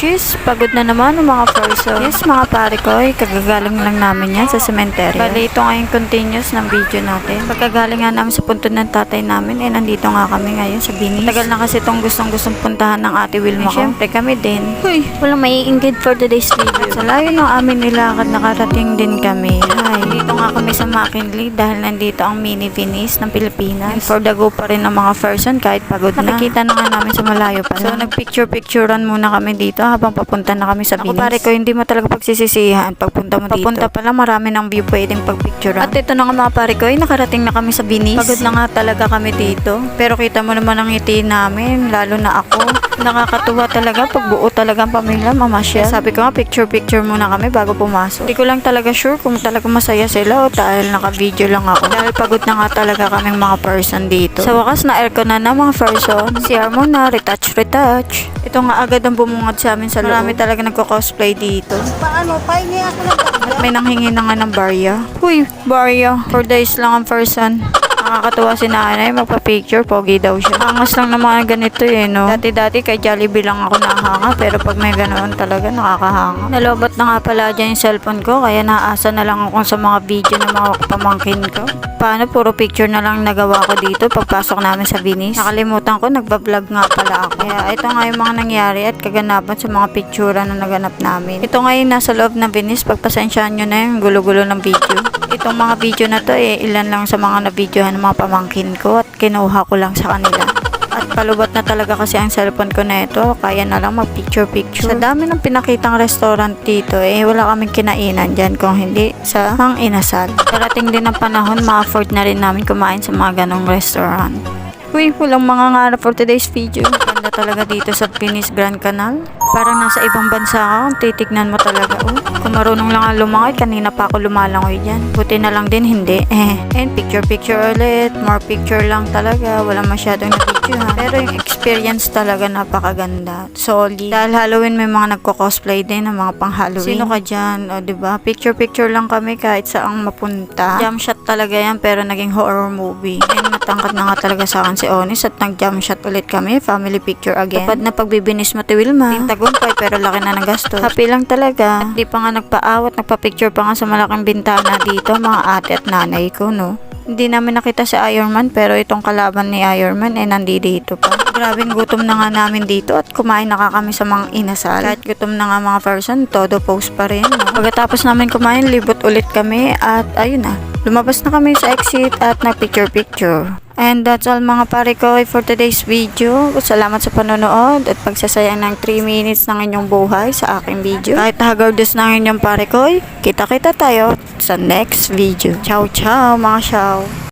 Bershies, pagod na naman ang mga person. Yes, mga pare ko, kagagaling lang namin yan sa sementeryo. Bali, ito nga yung continuous ng video natin. Pagkagaling nga namin sa punto ng tatay namin, nandito nga kami ngayon sa Binis. Tagal na kasi itong gustong puntahan ng ate Wilma ko. Siyempre, kami din. Uy, walang maiinggit for today's video. At sa layo ng amin nilakad, nakarating din kami. Hi, dito nga kami sa McKinley dahil nandito ang mini Venice ng Pilipinas. And for the go pa rin ng mga person kahit pagod na. Nakikita na nga namin sa malayo pa. So, nagpicture-picturean muna kami dito habang papunta na kami sa Venice. Ako pare ko, hindi mo talaga pagsisisihan pagpunta mo dito. Papunta pala, marami ng view pwedeng pagpicturean. At ito na nga mga pare ko, nakarating na kami sa Venice. Pagod na nga talaga kami dito. Pero kita mo naman ang ngiti namin, lalo na ako. Nakakatuwa talaga pag buo talaga ang pamilya, mamasyal. Sabi ko nga, picture muna kami bago pumasok. Hindi ko lang talaga sure kung talaga masaya sila o dahil naka-video lang ako. Dahil pagod na nga talaga kaming mga person dito. Sa wakas na aircon na mga person. CR muna, retouch. Ito nga agad ang bumungad sa amin sa loob. Marami talaga nagko-cosplay dito. Paano? Pahingi ako ng At may nanghingi na nga ng barya. Uy, barya. 4 days lang ang person. Nakakatuwa si nanay, magpa-picture, pogi daw siya. Angas lang ng mga ganito no. Dati kay Jollibee lang ako nakahanga, pero pag may ganoon talaga nakakahanga. Nalobat na nga pala dyan yung cellphone ko, kaya naasa na lang ako sa mga video ng mga pamangkin ko. Paano, puro picture na lang nagawa ko dito pagpasok namin sa Venice. Nakalimutan ko, nagbablog nga pala ako. Kaya ito nga yung mga nangyari at kaganapan sa mga picture na naganap namin. Ito nga yung nasa loob ng Venice, pagpasensyaan nyo na yung gulo-gulo ng video. Itong mga video na to ilan lang sa mga na-videohan ng mga pamangkin ko at kinuha ko lang sa kanila. At palubat na talaga kasi ang cellphone ko na ito, kaya na lang mag-picture. Sa dami ng pinakitang restaurant dito, wala kaming kinainan dyan kung hindi sa Mang Inasal. Parating din ang panahon, ma-afford na rin namin kumain sa mga ganong restaurant. Uy, walang mga ngarap for today's video. Ganda talaga dito sa Venice Grand Canal. Parang nasa ibang bansa ka, kung titignan mo talaga. Kung marunong lang ang lumangoy, kanina pa ako lumalangoy dyan. Buti na lang din, hindi. And picture ulit, more picture lang talaga. Wala masyadong na-videohan. Pero yung experience talaga napakaganda. Solid. Dahil Halloween, may mga nagko-cosplay din ng mga pang Halloween. Sino ka dyan? O diba? Picture lang kami kahit saang mapunta. Jump shot talaga yan, pero naging horror movie. And matangkat na nga talaga sa akin si Onis at nag-jump shot ulit kami. Family picture again. Tapad na pagbibinis mo, Wilma. Tagumpay, pero laki na ng gastos. Happy lang talaga. At di pa nga nagpaawat, nagpa-picture pa nga sa malaking bintana dito, mga ate at nanay ko, no? Hindi namin nakita si Iron Man, pero itong kalaban ni Iron Man nandito pa. Grabing gutom na nga namin dito at kumain na kami sa mga inasal. Kahit gutom na nga mga person, todo post pa rin. No? Pagkatapos namin kumain, libot ulit kami at ayun na. Lumabas na kami sa exit at nag-picture. And that's all mga pare ko for today's video. Salamat sa panonood at pagsasayang ng 3 minutes ng inyong buhay sa aking video. Kahit hagardos ng inyong pare ko, kita-kita tayo sa next video. Ciao mga ciao.